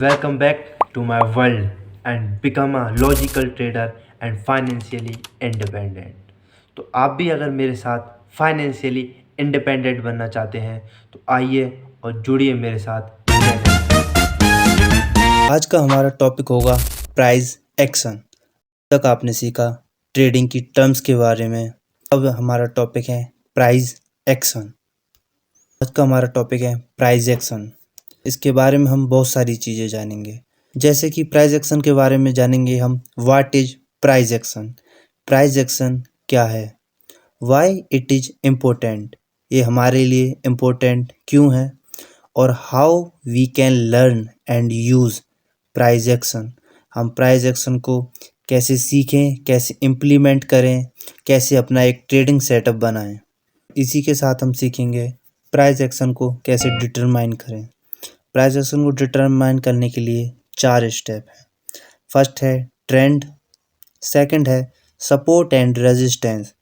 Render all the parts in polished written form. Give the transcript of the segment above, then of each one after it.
Welcome back to my world and become a logical trader and financially independent। तो आप भी अगर मेरे साथ फाइनेंशियली इंडिपेंडेंट बनना चाहते हैं तो आइए और जुड़िए मेरे साथ चैनल। आज का हमारा टॉपिक होगा प्राइस एक्शन। तक आपने सीखा ट्रेडिंग की टर्म्स के बारे में, अब हमारा टॉपिक है प्राइस एक्शन। आज का हमारा टॉपिक है प्राइस एक्शन। इसके बारे में हम बहुत सारी चीज़ें जानेंगे, जैसे कि प्राइस एक्शन के बारे में जानेंगे हम what is price action. Price action क्या है, व्हाई इट इज इम्पोर्टेंट, ये हमारे लिए इम्पोर्टेंट क्यों है, और how we can learn and use price action. हम प्राइस एक्शन को कैसे सीखें, कैसे इम्प्लीमेंट करें, कैसे अपना एक ट्रेडिंग सेटअप बनाएं। इसी के साथ हम सीखेंगे प्राइस एक्शन को कैसे डिटरमाइन करें। प्राइस एक्शन को डिटरमाइन करने के लिए 4 स्टेप हैं। फर्स्ट है ट्रेंड, सेकंड है सपोर्ट एंड रेजिस्टेंस,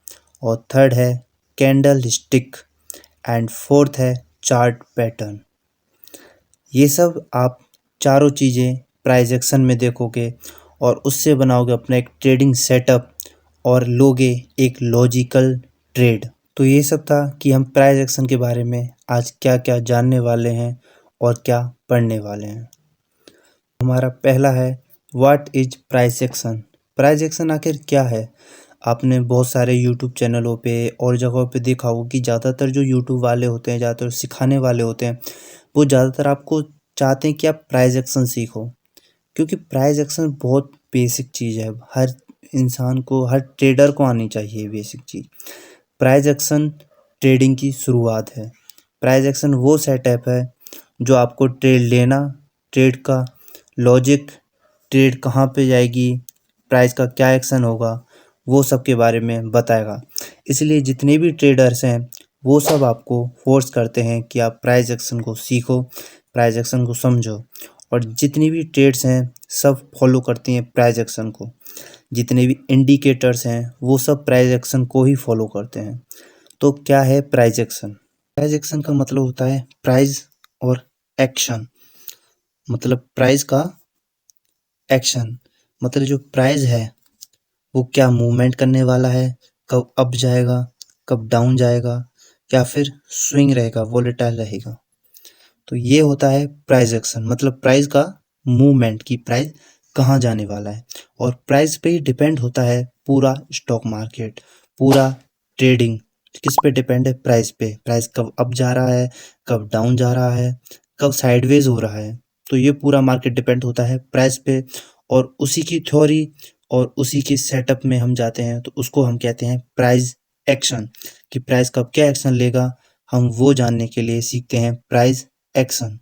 और थर्ड है कैंडल स्टिक, एंड फोर्थ है चार्ट पैटर्न। ये सब आप चारों चीज़ें प्राइस एक्शन में देखोगे और उससे बनाओगे अपना एक ट्रेडिंग सेटअप और लोगे एक लॉजिकल ट्रेड। तो ये सब था कि हम प्राइस एक्शन के बारे में आज क्या क्या जानने वाले हैं और क्या पढ़ने वाले हैं। हमारा पहला है what is price action. Price action आखिर क्या है। आपने बहुत सारे यूट्यूब चैनलों पे और जगहों पे देखा होगा कि ज़्यादातर जो यूट्यूब वाले होते हैं, ज़्यादातर सिखाने वाले होते हैं, वो ज़्यादातर आपको चाहते हैं कि आप प्राइस एक्शन सीखो, क्योंकि प्राइस एक्शन बहुत बेसिक चीज़ है। हर इंसान को, हर ट्रेडर को आनी चाहिए बेसिक चीज़। प्राइस एक्शन ट्रेडिंग की शुरुआत है। प्राइस एक्शन वो सेटअप है जो आपको ट्रेड लेना, ट्रेड का लॉजिक, ट्रेड कहाँ पे जाएगी, प्राइस का क्या एक्शन होगा, वो सब के बारे में बताएगा। इसलिए जितने भी ट्रेडर्स हैं वो सब आपको फोर्स करते हैं कि आप प्राइस एक्शन को सीखो, प्राइस एक्शन को समझो। और जितनी भी ट्रेड्स हैं सब फॉलो करती हैं प्राइस एक्शन को। जितने भी इंडिकेटर्स हैं वो सब प्राइस एक्शन को ही फॉलो करते हैं। तो क्या है प्राइस एक्शन। प्राइस एक्शन का मतलब होता है प्राइस और एक्शन, मतलब प्राइस का एक्शन, मतलब जो प्राइस है वो क्या मूवमेंट करने वाला है, कब अप जाएगा, कब डाउन जाएगा, या फिर स्विंग रहेगा, वोलेटाइल रहेगा। तो ये होता है प्राइस एक्शन, मतलब प्राइस का मूवमेंट, की प्राइस कहाँ जाने वाला है। और प्राइस पे ही डिपेंड होता है पूरा स्टॉक मार्केट, पूरा ट्रेडिंग किस पे डिपेंड है, प्राइस पे। प्राइस कब अप जा रहा है, कब डाउन जा रहा है, कब साइडवेज हो रहा है, तो ये पूरा मार्केट डिपेंड होता है प्राइस पे। और उसी की थ्योरी और उसी के सेटअप में हम जाते हैं तो उसको हम कहते हैं प्राइस एक्शन। कि प्राइस कब क्या एक्शन लेगा, हम वो जानने के लिए सीखते हैं प्राइस एक्शन।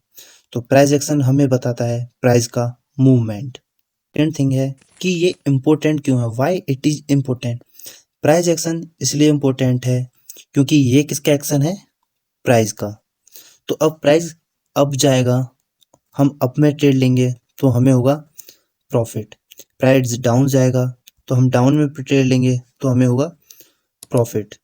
तो प्राइस एक्शन हमें बताता है प्राइस का मूवमेंट। सेकेंड थिंग है कि ये इम्पोर्टेंट क्यों है, why it is important. Price action इसलिए इम्पोर्टेंट है क्योंकि ये किसका एक्शन है, प्राइस का। तो अब प्राइस अप जाएगा, हम अप में ट्रेड लेंगे तो हमें होगा प्रॉफिट। प्राइस डाउन जाएगा तो हम डाउन में ट्रेड लेंगे तो हमें होगा प्रॉफिट।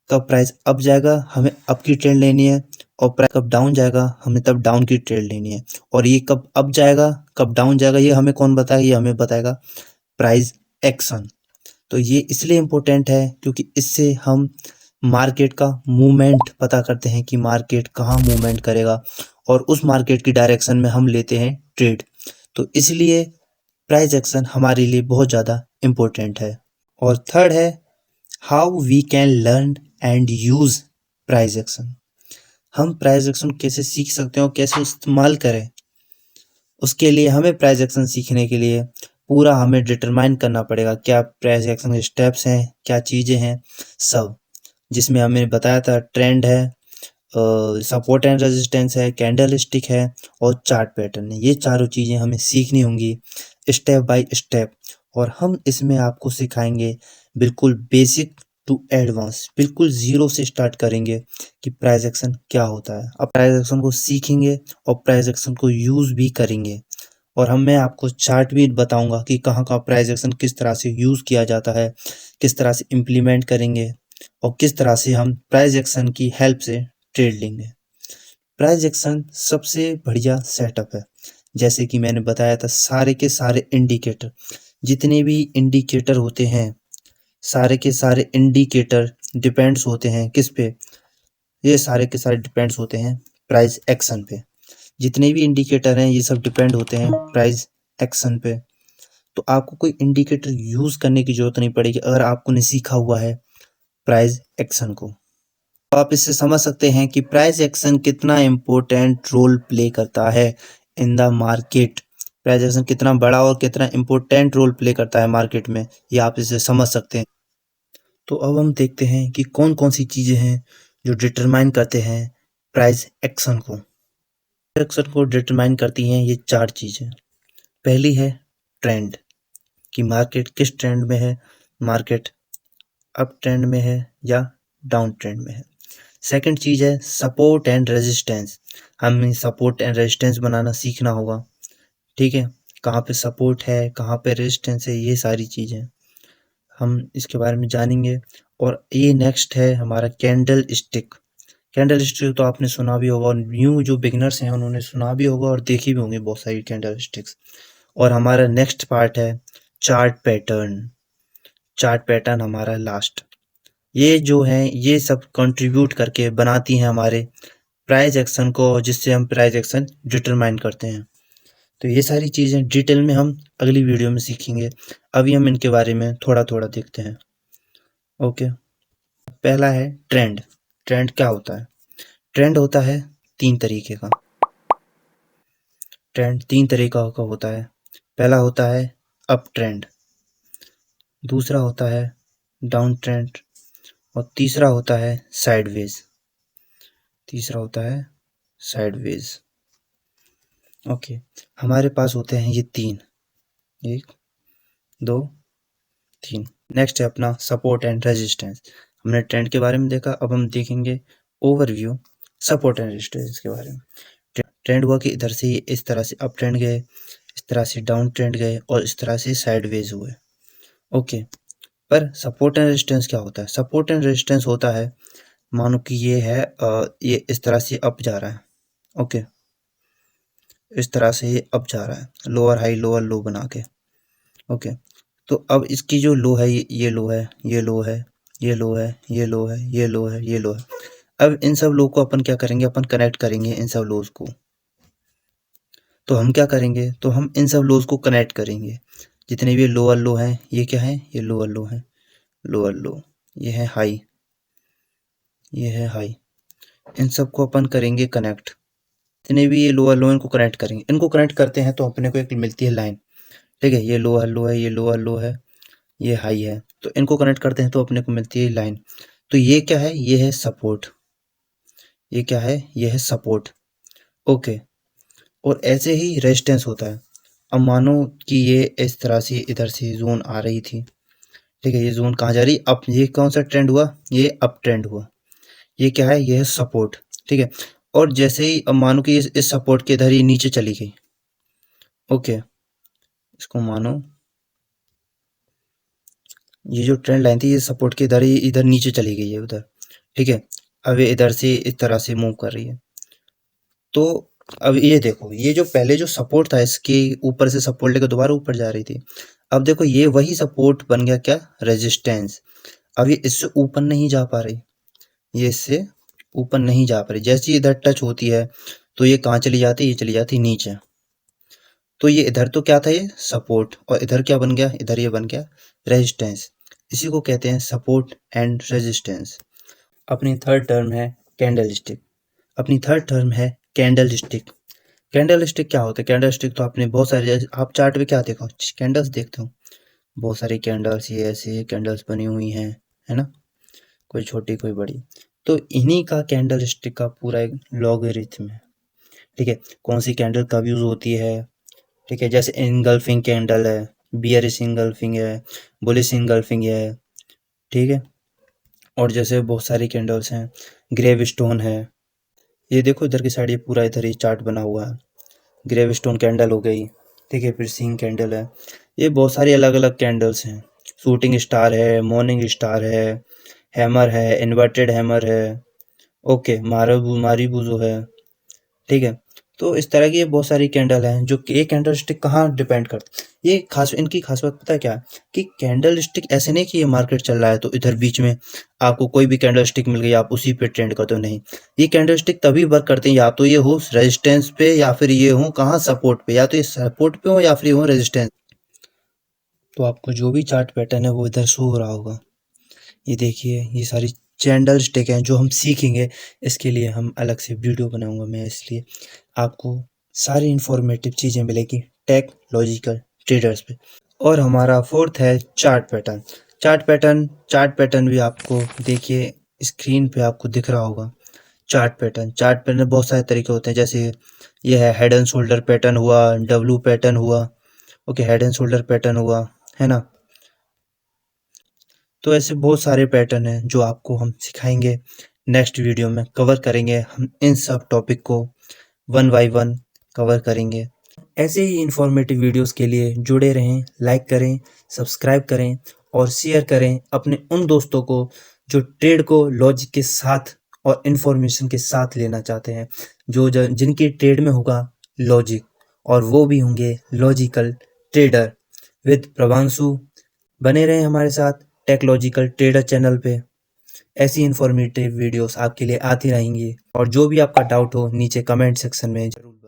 कब प्राइस अप जाएगा हमें अप की ट्रेड लेनी है, और प्राइस कब डाउन जाएगा हमें तब डाउन की ट्रेड लेनी है। और ये कब अप जाएगा कब डाउन जाएगा ये हमें कौन बताएगा, ये हमें बताएगा प्राइस एक्शन। तो ये इसलिए इम्पोर्टेंट है क्योंकि इससे हम मार्केट का मूवमेंट पता करते हैं कि मार्केट कहाँ मूवमेंट करेगा, और उस मार्केट की डायरेक्शन में हम लेते हैं ट्रेड। तो इसलिए प्राइस एक्शन हमारे लिए बहुत ज़्यादा इम्पोर्टेंट है। और थर्ड है how we can learn and use price action. हम प्राइस एक्शन कैसे सीख सकते हैं और कैसे इस्तेमाल करें। उसके लिए हमें प्राइस एक्शन सीखने के लिए पूरा हमें डिटरमाइन करना पड़ेगा क्या प्राइस एक्शन के स्टेप्स हैं, क्या चीज़ें हैं सब। जिसमें हमें बताया था ट्रेंड है, सपोर्ट एंड रेजिस्टेंस है, कैंडल स्टिक है, और चार्ट पैटर्न है। ये चारों चीज़ें हमें सीखनी होंगी स्टेप बाय स्टेप। और हम इसमें आपको सिखाएंगे बिल्कुल बेसिक टू एडवांस, बिल्कुल ज़ीरो से स्टार्ट करेंगे कि प्राइस एक्शन क्या होता है। अब प्राइस एक्शन को सीखेंगे और प्राइस एक्शन को यूज़ भी करेंगे। और मैं आपको चार्ट भी बताऊंगा कि कहाँ कहाँ प्राइस एक्शन किस तरह से यूज़ किया जाता है, किस तरह से इम्प्लीमेंट करेंगे, और किस तरह से हम प्राइस एक्शन की हेल्प से ट्रेड लेंगे। प्राइस एक्शन सबसे बढ़िया सेटअप है। जैसे कि मैंने बताया था, सारे के सारे इंडिकेटर, जितने भी इंडिकेटर होते हैं, सारे के सारे इंडिकेटर डिपेंड्स होते हैं किस पे? ये सारे के सारे डिपेंड्स होते हैं प्राइस एक्शन पे। जितने भी इंडिकेटर हैं ये सब डिपेंड होते हैं प्राइस एक्शन पे। तो आपको कोई इंडिकेटर यूज करने की जरूरत नहीं पड़ेगी अगर आपको नहीं सीखा हुआ है प्राइस एक्शन को। तो आप इससे समझ सकते हैं कि प्राइस एक्शन कितना इम्पोर्टेंट रोल प्ले करता है in the market. Price action कितना बड़ा और कितना इम्पोर्टेंट रोल प्ले करता है मार्केट में, ये आप इससे समझ सकते हैं। तो अब हम देखते हैं कि कौन कौन सी चीज़ें हैं जो डिटरमाइन करते हैं प्राइस एक्शन को। एक्शन को डिटरमाइन करती हैं ये 4 चीज़ें। पहली है ट्रेंड, कि मार्केट किस ट्रेंड में है, मार्केट अप ट्रेंड में है या डाउन ट्रेंड में है। सेकंड चीज़ है सपोर्ट एंड रेजिस्टेंस, हमें सपोर्ट एंड रेजिस्टेंस बनाना सीखना होगा। ठीक है, कहाँ पे सपोर्ट है, कहाँ पे रेजिस्टेंस है, ये सारी चीज़ें हम इसके बारे में जानेंगे। और ये नेक्स्ट है हमारा कैंडल स्टिक। कैंडल स्टिक तो आपने सुना भी होगा, और न्यू जो बिगिनर्स हैं उन्होंने सुना भी होगा और देखी भी होंगी बहुत सारी कैंडल स्टिक्स। और हमारा नेक्स्ट पार्ट है चार्ट पैटर्न। चार्ट पैटर्न हमारा लास्ट। ये जो है ये सब कंट्रीब्यूट करके बनाती हैं हमारे प्राइस एक्शन को, जिससे हम प्राइस एक्शन डिटरमाइन करते हैं। तो ये सारी चीज़ें डिटेल में हम अगली वीडियो में सीखेंगे। अभी हम इनके बारे में थोड़ा थोड़ा देखते हैं। ओके, पहला है ट्रेंड। ट्रेंड क्या होता है? ट्रेंड होता है 3 तरीके का। ट्रेंड 3 तरीका का होता है। पहला होता है अप ट्रेंड, दूसरा होता है डाउन ट्रेंड, और तीसरा होता है साइडवेज। तीसरा होता है साइडवेज। ओके, हमारे पास होते हैं ये 3, 1 2 3। नेक्स्ट है अपना सपोर्ट एंड रेजिस्टेंस। हमने ट्रेंड के बारे में देखा, अब हम देखेंगे ओवरव्यू सपोर्ट एंड रेजिस्टेंस के बारे में। ट्रेंड हुआ कि इधर से इस तरह से अप ट्रेंड गए, इस तरह से डाउन ट्रेंड गए, और इस तरह से साइडवेज हुए। ओके, पर सपोर्ट एंड रेजिस्टेंस क्या होता है? सपोर्ट एंड रेजिस्टेंस होता है, मानो कि ये है ये इस तरह से अप जा रहा है। ओके, इस तरह से ये अप जा रहा है, लोअर हाई लोअर लो बना के। ओके, तो अब इसकी जो लो है ये लो है, ये लो है, ये लो है, ये लो है, ये लो है, ये लो है। अब इन सब लो को अपन क्या करेंगे, अपन कनेक्ट करेंगे इन सब लोज को। तो हम क्या करेंगे, तो हम इन सब लोज को कनेक्ट करेंगे। जितने भी लोअर लो हैं ये क्या है, ये लोअर लो है, लोअर लो, ये है हाई, ये है हाई। इन सबको अपन करेंगे कनेक्ट। जितने भी ये लोअर लो इनको कनेक्ट करेंगे। इनको कनेक्ट करते हैं तो अपने को एक मिलती है लाइन। ठीक है, ये लोअर लो है, ये लोअर लो है, ये हाई है, तो इनको कनेक्ट करते हैं तो अपने को मिलती है लाइन। तो ये क्या है, ये है सपोर्ट। ये क्या है, ये है सपोर्ट। ओके, और ऐसे ही रेजिस्टेंस होता है। अब मानो कि ये इस तरह से इधर से जोन आ रही थी। ठीक है, ये जोन कहाँ जा रही, अप। ये कौन सा ट्रेंड हुआ, ये अप ट्रेंड हुआ। ये क्या है, ये है सपोर्ट। ठीक है, और जैसे ही अब मानो कि इस सपोर्ट के इधर ही नीचे चली गई। ओके, इसको मानो ये जो ट्रेंड लाइन थी ये सपोर्ट के इधर ही इधर नीचे चली गई है उधर। ठीक है, अब ये इधर से इस तरह से मूव कर रही है। तो अब ये देखो, ये जो पहले जो सपोर्ट था इसके ऊपर से सपोर्ट लेकर दोबारा ऊपर जा रही थी। अब देखो ये वही सपोर्ट बन गया क्या, रेजिस्टेंस। अब ये इससे ऊपर नहीं जा पा रही, ये इससे ऊपर नहीं जा पा रही। जैसे ही इधर टच होती है तो ये कहाँ चली जाती है, ये चली जाती है नीचे। तो ये इधर तो क्या था, ये सपोर्ट, और इधर क्या बन गया, इधर ये बन गया रेजिस्टेंस। इसी को कहते हैं सपोर्ट एंड रेजिस्टेंस। अपनी थर्ड टर्म है कैंडल स्टिक। अपनी थर्ड टर्म है कैंडल स्टिक। कैंडल स्टिक क्या होता है? कैंडल स्टिक तो आपने बहुत सारे, आप चार्ट पे क्या देखो, कैंडल्स देखते हो, बहुत सारी कैंडल्स, ये ऐसे कैंडल्स बनी हुई हैं, है ना, कोई छोटी कोई बड़ी। तो इन्हीं का कैंडल स्टिक का पूरा एक लॉगरिथम है। ठीक है, कौन सी कैंडल कब यूज होती है। ठीक है, जैसे इनगल्फिंग कैंडल है, बियरिश इनगल्फिंग है, बुलिश इनगल्फिंग है। ठीक है, और जैसे बहुत सारी कैंडल्स हैं, ग्रेव स्टोन है। ये देखो इधर की साइड, ये पूरा इधर ही चार्ट बना हुआ है। ग्रेव स्टोन कैंडल हो गई। ठीक है, फिर सिंग कैंडल है। ये बहुत सारी अलग अलग कैंडल्स हैं। शूटिंग स्टार है, मॉर्निंग स्टार है, हैमर है, इन्वर्टेड हैमर है। ओके, मारीबुजो है। ठीक है, तो इस तरह की ये बहुत सारी कैंडल हैं जो कि ये कैंडल स्टिक कहाँ डिपेंड करते ये खास इनकी खास बात पता है क्या है? कि कैंडल स्टिक ऐसे नहीं कि ये मार्केट चल रहा है तो इधर बीच में आपको कोई भी कैंडल स्टिक मिल गई आप उसी पे ट्रेंड करते हो, नहीं। ये कैंडल स्टिक तभी वर्क करते हैं या तो ये हो रेजिस्टेंस पे या फिर ये हो कहाँ सपोर्ट पे, या तो ये सपोर्ट पे हो या फिर ये हो रेजिस्टेंस। तो आपको जो भी चार्ट पैटर्न है वो इधर शो हो रहा होगा। ये देखिए ये सारी कैंडल स्टिक हैं जो हम सीखेंगे, इसके लिए हम अलग से वीडियो बनाऊंगा मैं, इसलिए आपको सारी इंफॉर्मेटिव चीज़ें मिलेगी टेक्नोलॉजिकल ट्रेडर्स पे। और हमारा फोर्थ है चार्ट पैटर्न। चार्ट पैटर्न भी आपको देखिए स्क्रीन पे आपको दिख रहा होगा। चार्ट पैटर्न में बहुत सारे तरीके होते हैं, जैसे ये है हेड एंड शोल्डर पैटर्न हुआ, डब्लू पैटर्न हुआ, okay head and shoulder pattern हुआ, है ना। तो ऐसे बहुत सारे पैटर्न हैं जो आपको हम सिखाएंगे, नेक्स्ट वीडियो में कवर करेंगे। हम इन सब टॉपिक को वन बाय वन कवर करेंगे। ऐसे ही इंफॉर्मेटिव वीडियोस के लिए जुड़े रहें, लाइक करें, सब्सक्राइब करें और शेयर करें अपने उन दोस्तों को जो ट्रेड को लॉजिक के साथ और इन्फॉर्मेशन के साथ लेना चाहते हैं, जिनकी ट्रेड में होगा लॉजिक, और वो भी होंगे लॉजिकल ट्रेडर विद प्रभांशु। बने रहें हमारे साथ टेक्नोलॉजिकल ट्रेडर चैनल पे। ऐसी इंफॉर्मेटिव वीडियोस आपके लिए आती रहेंगी, और जो भी आपका डाउट हो नीचे कमेंट सेक्शन में जरूर